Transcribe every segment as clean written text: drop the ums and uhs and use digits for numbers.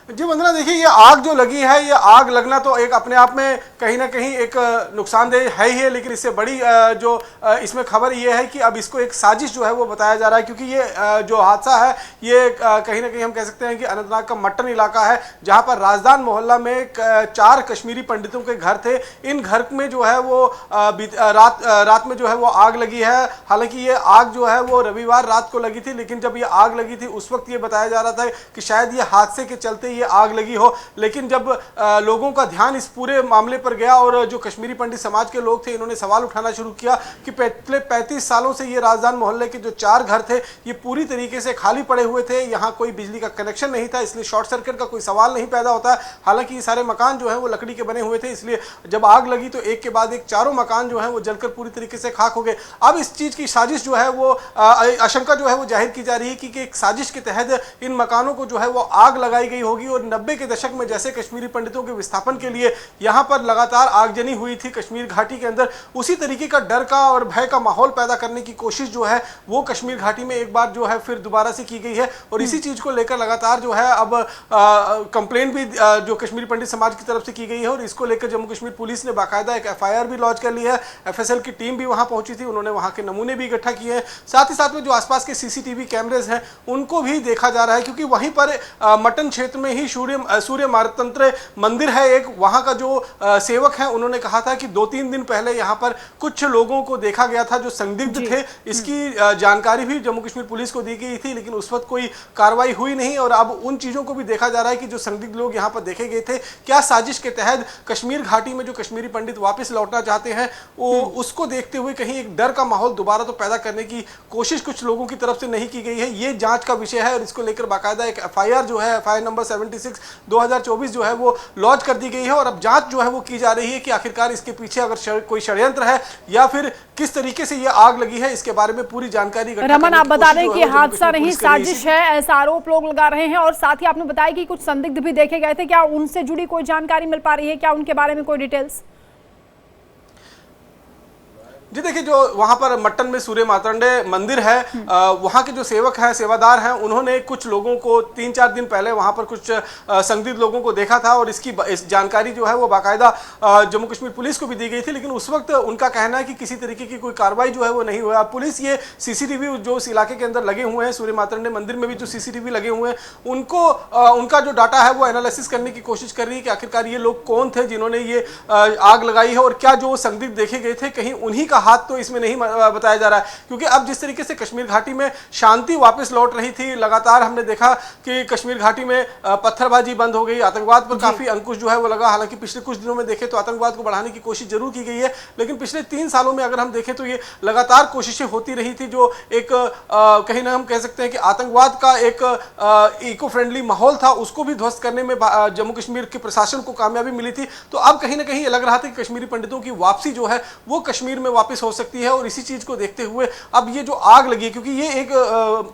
जी वंदना, देखिए ये आग जो लगी है, ये आग लगना तो एक अपने आप में कहीं ना कहीं एक नुकसानदेह है ही है, लेकिन इससे बड़ी जो इसमें खबर ये है कि अब इसको एक साजिश जो है वो बताया जा रहा है, क्योंकि ये जो हादसा है ये कहीं ना कहीं हम कह सकते हैं कि अनंतनाग का मट्टन इलाका है, जहां पर राजदान मोहल्ला में 4 कश्मीरी पंडितों के घर थे। इन घर में जो है वो रात में जो है वो आग लगी है। हालांकि ये आग जो है वो रविवार रात को लगी थी, लेकिन जब ये आग लगी थी उस वक्त ये बताया जा रहा था कि शायद ये हादसे के चलते ये आग लगी हो। लेकिन जब लोगों का ध्यान इस पूरे मामले पर गया और जो कश्मीरी पंडित समाज के लोग थे, इन्होंने सवाल उठाना शुरू किया कि पिछले 35 सालों से ये राजदान मोहल्ले के जो 4 घर थे ये पूरी तरीके से खाली पड़े हुए थे। यहाँ कोई बिजली का कनेक्शन नहीं था, इसलिए शॉर्ट सर्किट का कोई सवाल नहीं पैदा होता है। हालांकि ये सारे मकान जो है वो लकड़ी के बने हुए थे, इसलिए जब आग लगी तो एक के बाद एक चारों मकान जो है वो जलकर पूरी तरीके से खाक हो गए। अब इस चीज की साजिश जो है वो आशंका जो है वो जाहिर की जा रही है कि एक साजिश के तहत इन मकानों को जो है वो आग लगाई गई होगी। और 90 के दशक में जैसे कश्मीरी पंडितों के विस्थापन के लिए यहाँ पर लगातार आगजनी हुई थी कश्मीर घाटी के अंदर, उसी तरीके का डर का और भय का माहौल पैदा करने की कोशिश जो है वो कश्मीर घाटी में एक बार जो है फिर दोबारा से की गई है। और इसी चीज को लेकर लगातार जो है अब कंप्लेंट भी जो कश्मीरी पंडित समाज की तरफ से की गई है, और इसको लेकर जम्मू कश्मीर पुलिस ने बाकायदा एक FIR भी लॉन्च कर ली है। FSL की टीम भी वहां पहुंची थी, उन्होंने वहां के नमूने भी इकट्ठा किए हैं। साथ ही साथ में जो आसपास के CCTV कैमरेज हैं उनको भी देखा जा रहा है, क्योंकि वहीं पर मटन क्षेत्र में ही सूर्य मारतंत्र मंदिर है एक। वहां का जो सेवक है उन्होंने कहा था कि 2-3 दिन पहले यहां पर कुछ लोगों को देखा गया था जो संदिग्ध थे। इसकी जानकारी भी जम्मू कश्मीर पुलिस को दी गई थी, लेकिन उस वक्त कोई कार्रवाई हुई नहीं। और अब उन चीजों को भी देखा जा रहा है कि जो संदिग्ध लोग यहां पर देखे गए थे, क्या साजिश के तहत कश्मीर घाटी में जो कश्मीरी पंडित वापस लौटना चाहते हैं वो उसको देखते हुए कहीं एक डर का माहौल दोबारा तो पैदा करने की कोशिश कुछ लोगों की तरफ से नहीं की गई है। ये जांच का विषय है और इसको लेकर बाकायदा एक FIR जो है FIR नंबर 76/2024 जो है वो लॉन्च कर दी गई है। और अब जांच जो है वो की जा रही है कि आखिरकार इसके पीछे अगर कोई षड्यंत्र है या फिर किस तरीके से ये आग लगी है, इसके बारे में पूरी जानकारी। रमन, आप बता रहे हैं कि हादसा नहीं साजिश है, ऐसा आरोप लोग लगा रहे हैं। और साथ ही आपने बताया कि कुछ संदिग्ध भी देखे गए थे, क्या उनसे जुड़ी कोई जानकारी मिल पा रही है, क्या उनके बारे में कोई डिटेल्स? जी देखिए, जो वहां पर मट्टन में सूर्य मार्तंडे मंदिर है, वहां के जो सेवक हैं, सेवादार हैं, उन्होंने कुछ लोगों को 3-4 दिन पहले वहां पर कुछ संदिग्ध लोगों को देखा था। और इस जानकारी जो है वो बाकायदा जम्मू कश्मीर पुलिस को भी दी गई थी, लेकिन उस वक्त उनका कहना है कि किसी तरीके की कोई कार्रवाई जो है वो नहीं हुआ। पुलिस ये CCTV जो उस इलाके के अंदर लगे हुए हैं, सूर्य मार्तंडे मंदिर में भी जो CCTV लगे हुए हैं, उनको उनका जो डाटा है वो एनालिसिस करने की कोशिश कर रही है कि आखिरकार ये लोग कौन थे जिन्होंने ये आग लगाई है, और क्या जो संदिग्ध देखे गए थे कहीं उन्हीं का हाथ तो इसमें नहीं बताया जा रहा है। क्योंकि अब जिस तरीके से कश्मीर घाटी में शांति वापस लौट रही थी, लगातार हमने देखा कि कश्मीर घाटी में पत्थरबाजी बंद हो गई, आतंकवाद पर काफी अंकुश जो है वो लगा। हालांकि पिछले कुछ दिनों में देखें तो आतंकवाद को बढ़ाने की कोशिश जरूर की गई है, लेकिन पिछले 3 सालों में अगर हम देखें तो ये लगातार कोशिशें होती रही थी। जो एक कहीं ना हम कह सकते हैं कि आतंकवाद का एक इको फ्रेंडली माहौल था, उसको भी ध्वस्त करने में जम्मू कश्मीर के प्रशासन को कामयाबी मिली थी। तो अब कहीं ना कहीं लग रहा था कि कश्मीरी पंडितों की वापसी जो है वो कश्मीर में वापस हो सकती है। और इसी चीज को देखते हुए अब ये जो आग लगी, क्योंकि ये एक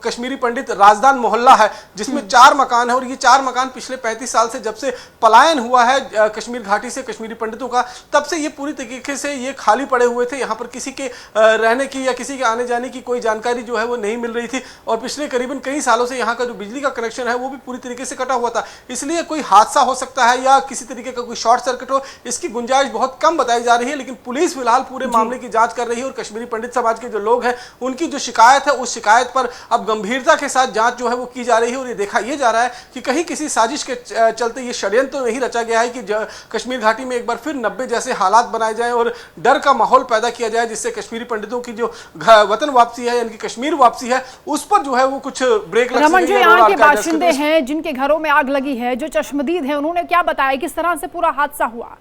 कश्मीरी पंडित राजदान मोहल्ला है जिसमें 4 मकान है, और ये 4 मकान पिछले 35 साल से जब से पलायन हुआ है कश्मीर घाटी से कश्मीरी पंडितों का, तब से ये पूरी तरीके से ये खाली पड़े हुए थे। यहाँ पर किसी के रहने की या किसी के आने जाने की कोई जानकारी जो है वो नहीं मिल रही थी। और पिछले करीबन कई सालों से यहाँ का जो बिजली का कनेक्शन है वो भी पूरी तरीके से कटा हुआ था। इसलिए कोई हादसा हो सकता है या किसी तरीके का कोई शॉर्ट सर्किट हो, इसकी गुंजाइश बहुत कम बताई जा रही है। लेकिन पुलिस फिलहाल पूरे मामले की जांच कर रही है, और कश्मीरी पंडित समाज के जो लोग हैं उनकी जो शिकायत है उस शिकायत पर अब गंभीरता के साथ जांच जो है वो की जा रही है। और ये देखा ये जा रहा है कि कहीं किसी साजिश के चलते ये षड्यंत्र तो नहीं रचा गया है कि कश्मीर घाटी में एक बार फिर 90 जैसे हालात बनाए जाएं और डर का माहौल पैदा किया जाए, जिससे कश्मीरी पंडितों की जो वतन वापसी है, यानी कि कश्मीर वापसी है, उस पर जो है वो कुछ ब्रेक लग रमन, जो यहाँ के बाशिंदे हैं जिनके घरों में आग लगी है, जो चश्मदीद हैं, उन्होंने क्या बताया, किस तरह से पूरा हादसा हुआ?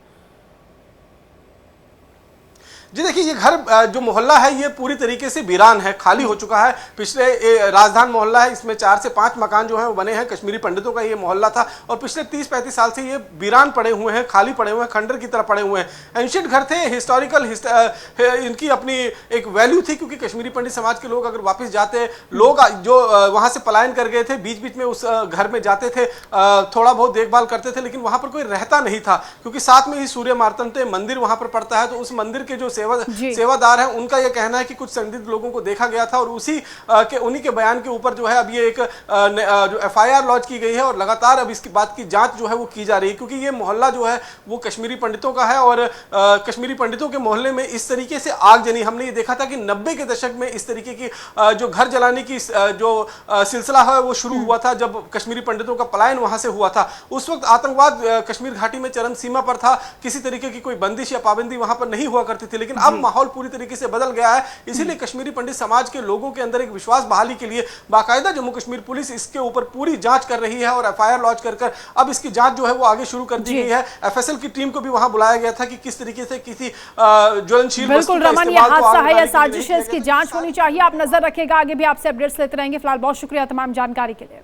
जी देखिए, ये घर जो मोहल्ला है ये पूरी तरीके से वीरान है, खाली हो चुका है। पिछले राजधान मोहल्ला है, इसमें 4 से 5 मकान जो है वो बने हैं, कश्मीरी पंडितों का ये मोहल्ला था। और पिछले 30-35 साल से ये वीरान पड़े हुए हैं, खाली पड़े हुए हैं, खंडर की तरह पड़े हुए हैं। एंशिएंट घर थे, हिस्टोरिकल इनकी अपनी एक वैल्यू थी, क्योंकि कश्मीरी पंडित समाज के लोग अगर वापस जाते, लोग जो वहाँ से पलायन कर गए थे, बीच बीच में उस घर में जाते थे, थोड़ा बहुत देखभाल करते थे, लेकिन वहाँ पर कोई रहता नहीं था, क्योंकि साथ में ही सूर्य मार्तंडे मंदिर वहाँ पर पड़ता है। तो उस मंदिर के जो सेवादार हैं, उनका यह कहना है कि कुछ संदिग्ध लोगों को देखा गया था और उन्हीं के बयान के ऊपर जो है अब ये एक जो FIR लॉन्च की गई है और लगातार अब इसकी बात की जांच जो है वो की जा रही है, क्योंकि ये मोहल्ला जो है वो कश्मीरी पंडितों का है और कश्मीरी पंडितों के मोहल्ले में इस तरीके से आग जली। हमने ये देखा था कि 90 के दशक में इस तरीके की जो घर जलाने की जो सिलसिला है वो शुरू हुआ था, जब कश्मीरी पंडितों का पलायन वहां से हुआ था। उस वक्त आतंकवाद कश्मीर घाटी में चरम सीमा पर था, किसी तरीके की कोई बंदिश या पाबंदी वहां पर नहीं हुआ करती थी, लेकिन अब माहौल पूरी तरीके से बदल गया है। इसीलिए कश्मीरी पंडित समाज के लोगों के अंदर एक विश्वास बहाली के लिए बाकायदा जम्मू कश्मीर पुलिस इसके ऊपर पूरी जांच कर रही है और FIR लॉन्च कर अब इसकी जांच जो है वो आगे शुरू कर दी गई है। FSL की टीम को भी वहां बुलाया गया था कि किस तरीके से किसी ज्वलनशील बिल्कुल रमन, ये हादसा है या साजिश है, इसकी जांच होनी चाहिए। आप नजर रखेगा, आगे भी आपसे अपडेट्स लेते रहेंगे। फिलहाल बहुत शुक्रिया तमाम जानकारी के लिए।